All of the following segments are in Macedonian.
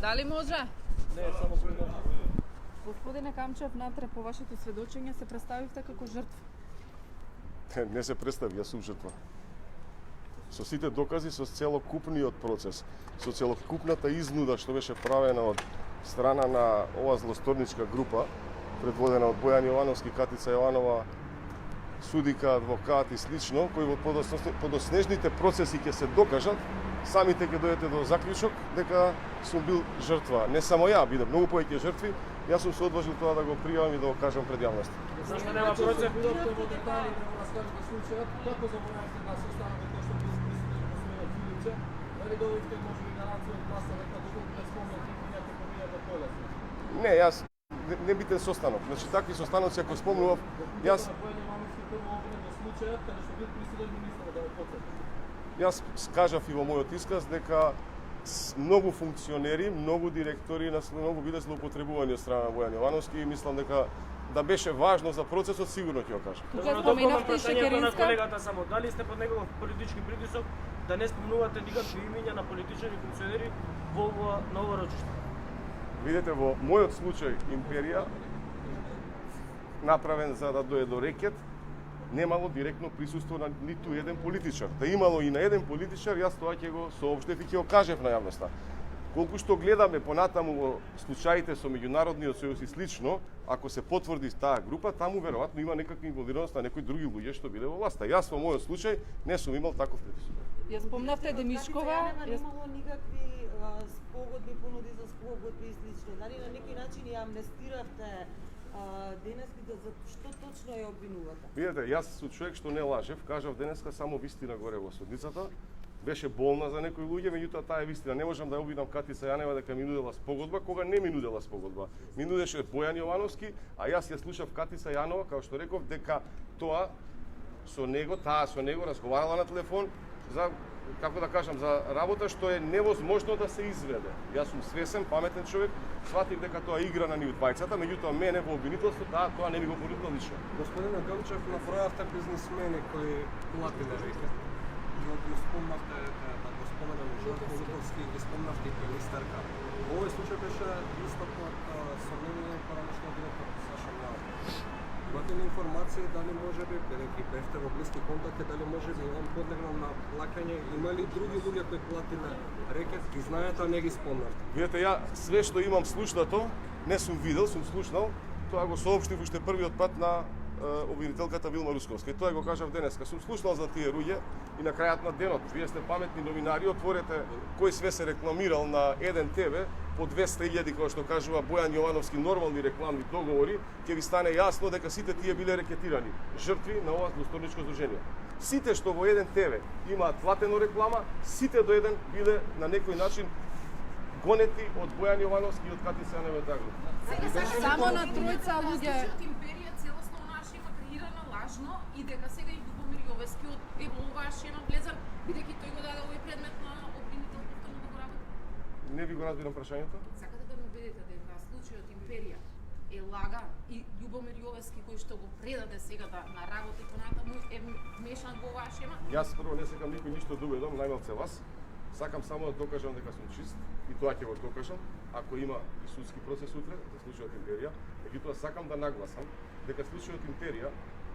Дали може? Не, само предам. Господине Камчев, натре по вашето сведочење се представивте како жртва. Не се представи, јас сум жртва. Со сите докази, со целокупниот процес, со целокупната изнуда што беше правена од страна на ова злосторничка група, предводена од Бојан Јовановски, Катица Јованова, судика, адвокат и слично, кои во подоснежните процеси ќе се докажат, самите ќе дојдете до заклучок дека сум бил жртва. Не само ја, биде многу повеќе жртви, јас сум се одважил тоа да го пријавам и да го кажам пред јавноста. Зашто нема процес? Бидовте во детали да го раскажете случајот, како заборавите да се останете кој што бил присутен во својот филипче, дали добивте може би гаранција од власта дека доколку не спомнете и ќе поминете полесно? Не, јас не битен состанок. Значи такви состаноци ако спомнував, јас Јас кажав и во мојот исказ дека многу функционери, многу директори, многу биде злоупотребувани од страна на Бојан Јовановски и мислам дека да беше важно за процесот, сигурно ќе го кажам. Тука споменавте и Шекеринска. На колегата само, дали сте под негов политички притисок да не спомнувате никакви имиња на политичари и функционери во на ова рочиште? Видете, во мојот случај империја направен за да дое до рекет, немало директно присуство на ниту еден политичар. Да имало и на еден политичар, јас тоа ќе го соопштев и ќе го кажев на јавноста. Колку што гледаме понатаму во случаите со меѓународниот сојуз и слично, ако се потврди таа група, таму веројатно има некаква инволвираност на некои други луѓе што биле во власта. Јас во мојот случај не сум имал таков притисок. Ја спомнавте Демишкова, немало никакви спогодби, понуди за спогодби и слично. Дали на некој начин ја амнестиравте денеска, за што точно ја обвинувате? Видете, јас сум човек што не лажев, кажав денеска само вистина горе во судницата. Беше болна за некои луѓе, меѓутоа таа е вистина. Не можам да ја обвинам Катица Јанева дека ми нудела спогодба, кога не ми нудела спогодба. Ми нудеше Бојан Јовановски, а јас ја слушав Катица Јанова, како што реков, дека таа со него разговарала на телефон за, како да кажам, за работа што е невозможно да се изведе. Јас сум свесен, паметен човек, сватив дека тоа игра на нив двајцата, меѓутоа мене во обвинителството тоа не ми го понудила лично. Господине Камчев, набројавте бизнисмени кои платиле веќе. Но ги спомнавте, да го споменам, Жорко Луковски, ги спомнавте и министерка. Во овој случај беше истакнат сомнение поранешно директор Саша Мјавов. Имате ли информација дали може би, бидејќи бевте во блиски контакти, дали може би он подлегнал на плаќање, има ли други луѓе кои платиле рекет, ги знаете, а не ги спомнавте? Видете, ја све што имам слушнато, не сум видел, сум слушнал, тоа го соопштив уште првиот пат на обвинителката Вилма Русковска. И тоа го кажав денеска. Сум слушнал за тие луѓе и на крајот на денот, вие сте паметни новинари, отворете кој све се рекламирал на еден ТВ по 200.000, кој што кажува Бојан Јовановски, нормални рекламни договори, ќе ви стане јасно дека сите тие биле рекетирани, жртви на ова злосторничко здружение. Сите што во еден ТВ имаат платено реклама, сите до еден биле на некој начин гонети од Бојан Јовановски и од Катица Јанева Дагу. само на тројца луѓе. Империја целосно наша има креирана лажно и дека сега и Любомир Јовески од оваа шема влезан, бидејќи тој го даде овој предмет на обвинител повторно да го работи. Не ви го разбирам прашањето. Сакате да ме убедите дека случајот Империја е лага и Љубомир Јовески кој што го предаде сега на работа и понатаму е вмешан во оваа шема? Јас прво не сакам никој ништо да убедам, најмалце вас. Сакам само да докажам дека сум чист и тоа ќе го докажам ако има и судски процес утре за случајот Империја. Меѓутоа сакам да нагласам дека случајот Империја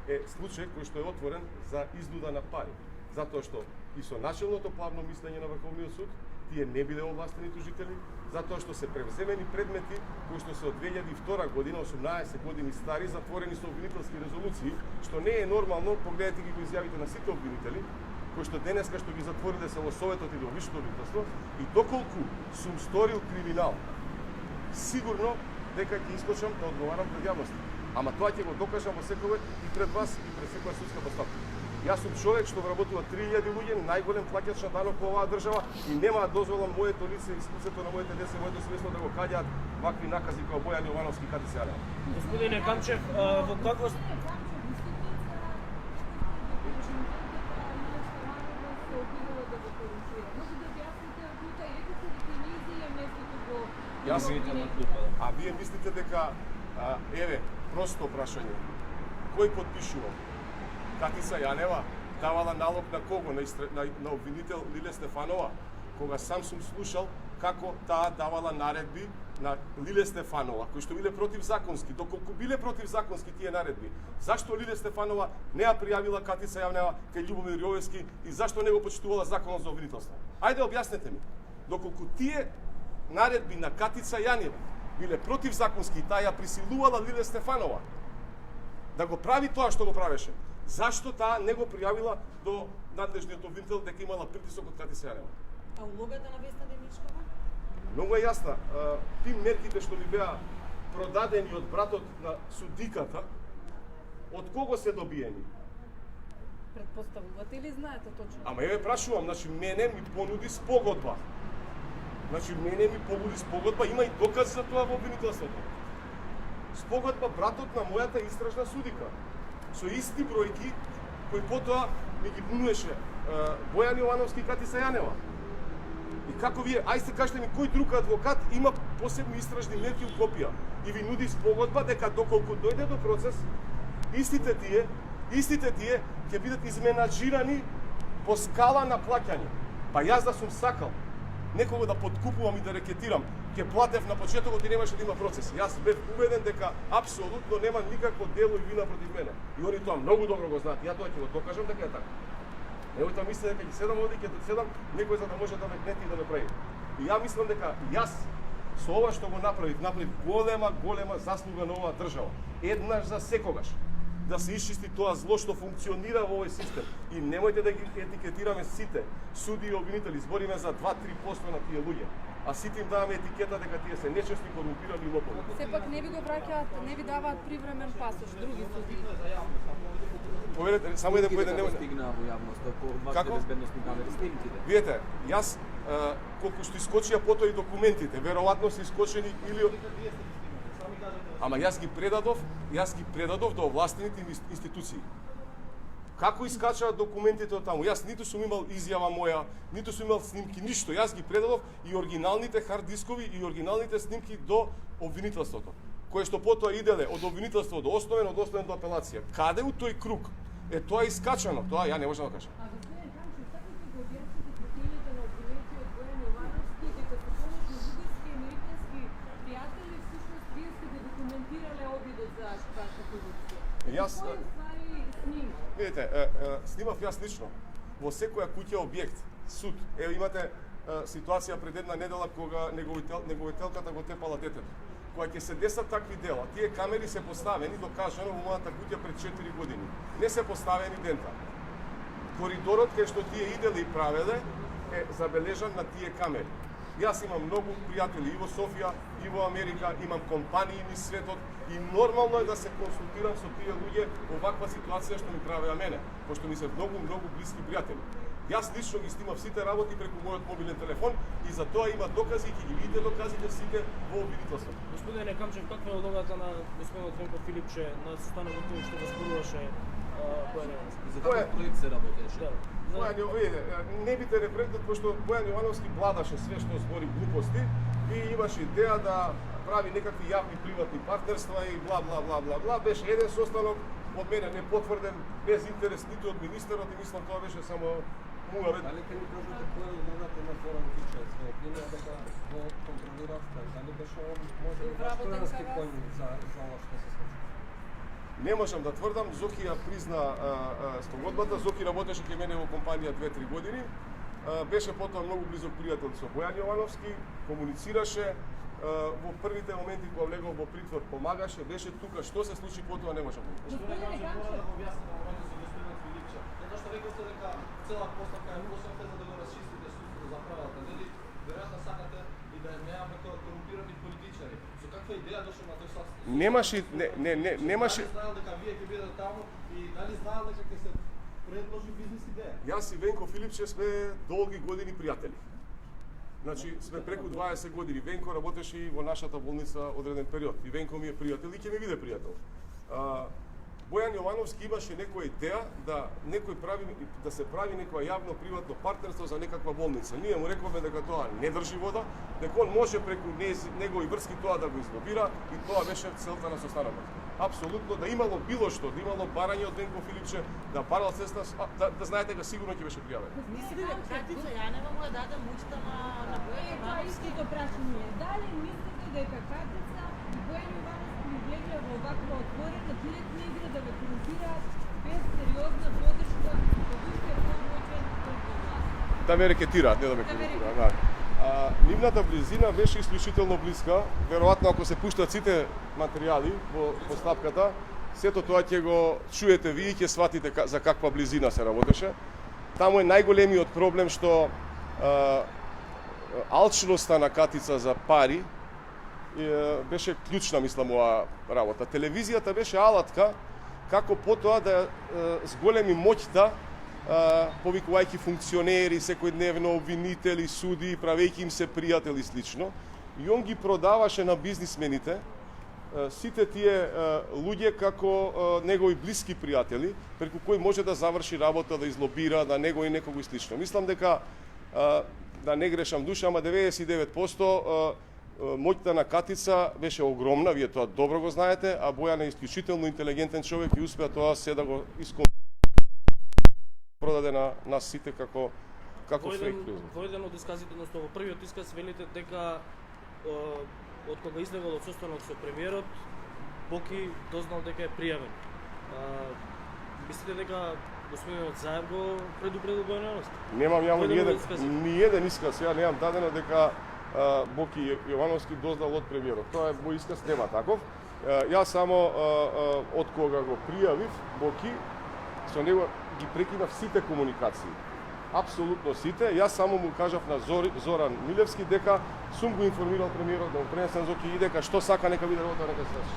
е случај кој што е отворен за изнуда на пари. Затоа што и со начелното плавно мислење на Врховниот суд тие не биле овластени тужители, затоа што се превземени предмети кои што се од 2002 година, 18 години стари, затворени со обвинителски резолуции, што не е нормално, погледнете ги го изјавите на сите обвинители, кои што денеска што ги затвориле се во Советот и во Висшето обвинителство, и доколку сум сторил криминал, сигурно дека ќе искочам да одговарам пред јавноста. Ама тоа ќе го докажам во секој и пред вас и пред секоја судска постапка. Јас сум човек што вработува 3000 луѓе, најголем плаќач на данок во оваа држава и нема да дозволам моето лице и лицето на моите деца и моето семејство да го каѓаат вакви накази како Бојан Јовановски и Катица Јанева. Господине Камчев, во какво А вие мислите дека еве просто прашање. Кој потпишува? Катица Јанева давала налог на кого? На обвинител Лиле Стефанова? Кога сам сум слушал како таа давала наредби на Лиле Стефанова, кои што биле противзаконски. Доколку биле противзаконски тие наредби, зашто Лиле Стефанова не ја пријавила Катица Јавнева кај Љубомир Јовевски и зашто не го почитувала законот за обвинителство? Ајде објаснете ми. Доколку тие наредби на Катица Јанева биле противзаконски и таа ја присилувала Лиле Стефанова да го прави тоа што го правеше, зашто таа не го пријавила до надлежниот обвинител дека имала притисок од Катица Јанева? А улогата на Весна Демичкова? Многу е јасна. Тие мерките што ви беа продадени од братот на судиката, од кого се добиени? Предпоставувате или знаете точно? Ама ја ве прашувам, значи мене ми понуди спогодба. Значи мене ми понуди спогодба, има и доказ за тоа во обвинителството. Спогодба братот на мојата истражна судика со исти бројки кои потоа ми ги бунуеше Бојан Јовановски и Катица Јанева. И како вие, ајде кажете ми кој друг адвокат има посебни истражни мерки у копија и ви нуди спогодба дека доколку дојде до процес, истите тие ќе бидат изменаџирани по скала на плаќање. Па јас да сум сакал некого да подкупувам и да рекетирам, ќе платев на почетокот и немаше да има процес. Јас бев убеден дека апсолутно нема никакво дело и вина против мене. И они тоа многу добро го знаат. Ја тоа ќе го докажам дека е така. Немојте да мислите дека ќе седам овде, ќе седам некој за да може да ме гнети и да ме прави. И ја мислам дека јас со ова што го направив голема заслуга на оваа држава. Еднаш за секогаш да се исчисти тоа зло што функционира во овој систем. И немојте да ги етикетираме сите суди и обвинители, збориме за 2-3% на тие луѓе. А сите им даваме етикета дека тие се нечестни, корумпирани и лопови. Сепак не ви го враќаат, не ви даваат привремен пасош, други суди. Поверете, само еден поеден Снимките стигнаа во јавност од вашите Како? безбедносни камери, снимките. Видете, јас колку што искочија потоа и документите, веројатно се искочени или Ама јас ги предадов до овластените институции. Како искачаа документите од таму? Јас ниту сум имал изјава моја, ниту сум имал снимки, ништо. Јас ги предадов и оригиналните хард дискови и оригиналните снимки до обвинителството, кое што потоа иделе од обвинителство до основен, од основен до апелација. Каде у тој круг е тоа искачано? Тоа ја не можам да кажам. А господин Камчев, сакате да објасните причините на обвинетиот Бојан Јовановски дека со помош на бугарски и американски пријатели всушност вие сте го документирале обидот за шпарска корупција. Јас Кој ствари сним? видите, снимав јас лично во секоја куќа објект, суд. Еве имате ситуација пред една недела кога неговителката го тепала детето. Кога ќе се десат такви дела, тие камери се поставени докажано во мојата куќа пред 4 години. Не се поставени дента. Коридорот кај што тие иделе и правеле е забележан на тие камери. Јас имам многу пријатели и во Софија, и во Америка, имам компании низ светот и нормално е да се консултирам со тие луѓе во ваква ситуација што ми правеа мене, пошто ми се многу блиски пријатели. Јас лично ги снимав сите работи преку мојот мобилен телефон и за тоа има докази и ќе ги видите доказите сите во обвинителството. Господине Камчев, каква е улогата на господинот Венко Филипче на состанокот кој што го зборуваше Бојан Јовановски? За каков проект се работеше? Да. Бојан Јовановски, не бите репретот, пошто Бојан Јовановски владаше све што збори глупости и имаше идеја да прави некакви јавни приватни партнерства и бла бла бла бла бла. Беше еден состанок од мене не потврден, без интерес ниту од министерот и мислам тоа беше само муавет. Дали ќе ни кажете кој е улогата на Зоран Кичев? Сме обвинија дека го контролиравте. Дали беше он може би ваш Вработен тројански кај вас? конј за ова што се случи? Не можам да тврдам, Зоки ја призна спогодбата. Зоки работеше кај мене во компанија 2-3 години. Беше потоа многу близок пријател со Бојан Јовановски, комуницираше, во првите моменти кога влегол во притвор помагаше, беше тука. Што се случи потоа не можам да кажам. Господине Камчев, Зашто рековте дека цела постапка е посебна за да го расчистите судството за правата, нели? Веројатно сакате и да немаме корумпирани политичари. Со каква идеја дошол на тој состав? Немаше. Дали знаел дека вие ќе бидете таму и дали знаел дека ќе се предложи бизнес идеја? Јас и Венко Филипче сме долги години пријатели. Значи, сме преку 20 години. Венко работеше и во нашата болница одреден период. И Венко ми е пријател и ќе ми биде пријател. Бојан Јовановски имаше некоја идеја да се прави некоја јавно-приватно партнерство за некаква болница. Ние му рековме дека тоа не држи вода, дека он може преку негови врски тоа да го излобира и тоа беше целта на состанокот. Апсолутно да имало било што, да имало барање од Денко Филипче, да барал средства, да знаете дека сигурно ќе беше пријавен. Мислите дека Катица Јанева му ја даде муќта на Бојан Това е Јовановски? истото прашање. Дали мислите дека Катица и Бојан Јовановски влегле во ваква отворена директна игра да ве корумпираат без сериозна подршка од уште помоќен власт? Да ме рекетираат, не да ме корумпираат. Да. Нивната близина беше исклучително блиска. Веројатно ако се пуштат сите материјали во постапката, сето тоа ќе го чуете ви и ќе сватите за каква близина се работеше. Таму е најголемиот проблем што алчноста на Катица за пари беше клучна, мислам, оваа работа. Телевизијата беше алатка како потоа да зголеми моќта, повикувајќи функционери, секојдневно обвинители, суди, правејќи им се пријатели слично. И он ги продаваше на бизнисмените сите тие луѓе како негови блиски пријатели, преку кои може да заврши работа, да излобира, да него и некого и слично. Мислам дека, да не грешам душа, ама 99% моќта на Катица беше огромна, вие тоа добро го знаете, а Бојан е исклучително интелигентен човек и успеа тоа се да го продаде на нас сите како фейк производ. Во еден од исказите, односно во првиот исказ велите дека од кога излегол од состанок со премиерот, Боки дознал дека е пријавен. Мислите дека господинот Заев го предупредил Бојан Јовановски? Немам јаво ни еден исказ, ја немам дадено дека Боки Јовановски дознал од премиерот. Тоа е мој исказ, нема таков. Јас само од кога го пријавив Боки, со него ги прекинав сите комуникации. Апсолутно сите. Јас само му кажав на Зоран Милевски дека сум го информирал премиерот да му пренесам Зоки и дека што сака нека биде работа, нека се сврши.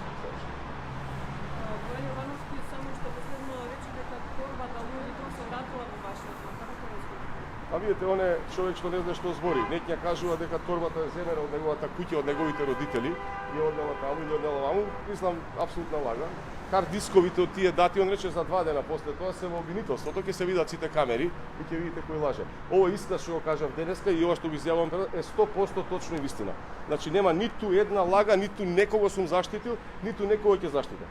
Бојан Јовановски само што последно рече дека торбата луѓето се вратила во вашиот дом. Како тоа изгледа? А видите, он е човек што не знае што збори. Некоја кажува дека торбата е земена од неговата куќа, од неговите родители, и однела таму или однела ваму. Мислам, апсолутна лага. Хард дисковите од тие дати, он рече за 2 дена после тоа се во обвинителството, ќе се видат сите камери и ќе видите кој лаже. Ова исказ што го кажав денеска и ова што го изјавувам е 100% точно и вистина. Значи нема ниту една лага, ниту некого сум заштитил, ниту некого ќе заштитам.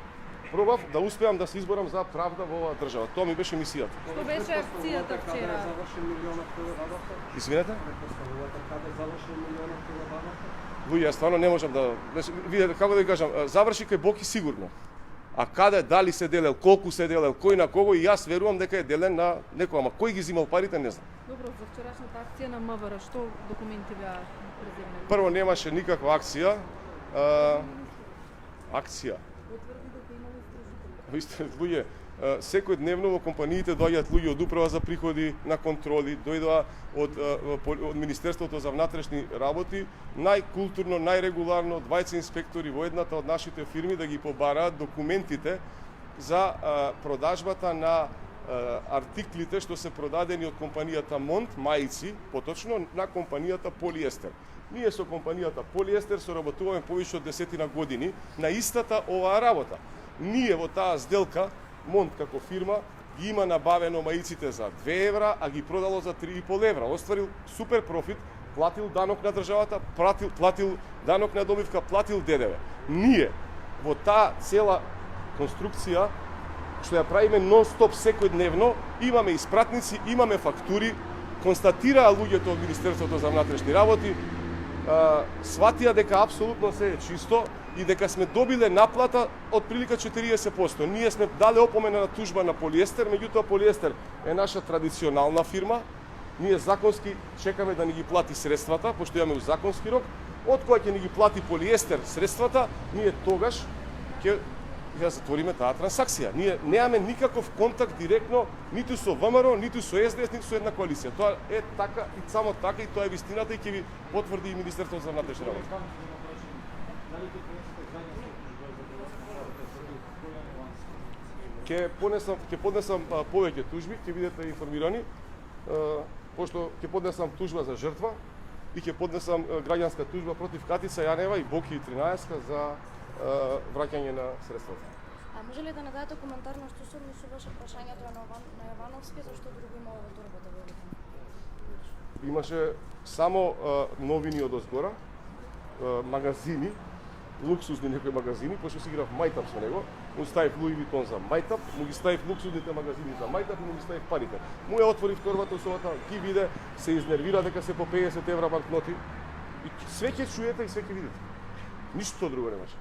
Пробав да успеам да се изборам за правда во оваа држава. Тоа ми беше мисијата. Што беше акцијата вчера? Каде заврши милионот кој работа? Извинете? Предпоставувате каде заврши милионот кој работа? Луѓе, јас стварно не можам да... Видите, како да ви кажам, заврши кај Боки сигурно. А каде, дали се делел, колку се делел, кој на кого, и јас верувам дека е делен на некој, ама кој ги зимал парите, не знам. Добро, за вчерашната акција на МВР, што документи беа преземени? Прво, немаше никаква акција. Акција. Потврди дека имало истражители. Висте, луѓе, секојдневно во компаниите доаѓаат луѓе од управа за приходи на контроли, дојдоа од Министерството за внатрешни работи, најкултурно, најрегуларно, 20 инспектори во едната од нашите фирми да ги побараат документите за продажбата на артиклите што се продадени од компанијата Монт, мајци, поточно на компанијата Полиестер. Ние со компанијата Полиестер соработуваме повеќе од 10 години на истата оваа работа. Ние во таа сделка Монт како фирма ги има набавено маиците за 2 евра, а ги продало за 3,5 евра. Остварил супер профит, платил данок на државата, платил данок на добивка, платил ДДВ. Ние во таа цела конструкција што ја правиме нон-стоп секојдневно, имаме испратници, имаме фактури, констатираа луѓето од Министерството за внатрешни работи, сватија дека апсолутно се е чисто и дека сме добиле наплата од прилика 40%. Ние сме дале опомена на тужба на Полиестер, меѓутоа Полиестер е наша традиционална фирма. Ние законски чекаме да ни ги плати средствата, пошто имаме законски рок. Од кога ќе ни ги плати Полиестер средствата, ние тогаш ќе ја затвориме таа трансакција. Ние немаме никаков контакт директно ниту со ВМРО, ниту со СДС, ниту со една коалиција. Тоа е така и само така и тоа е вистината и ќе ви потврди и Министерството за внатрешни работи. Ќе поднесам повеќе тужби, ќе бидете информирани, пошто ќе поднесам тужба за жртва и ќе поднесам граѓанска тужба против Катица Јанева и Боки 13 за враќање на средствата. А може ли да не дадете коментар на што се однесуваше прашањето на Јовановски, зашто друго има во торбата велика? Имаше само новини од озгора, магазини, луксузни некои магазини, пошто си играв мајтап со него, му ставив Луи Витон за мајтап, му ги ставив луксузните магазини за мајтап и му ги ставив парите. Му ја отворив торбата усовата, ги виде, се изнервира дека се по 50 евра банкноти и све ќе чуете и све ќе видите. Ништо друго немаше.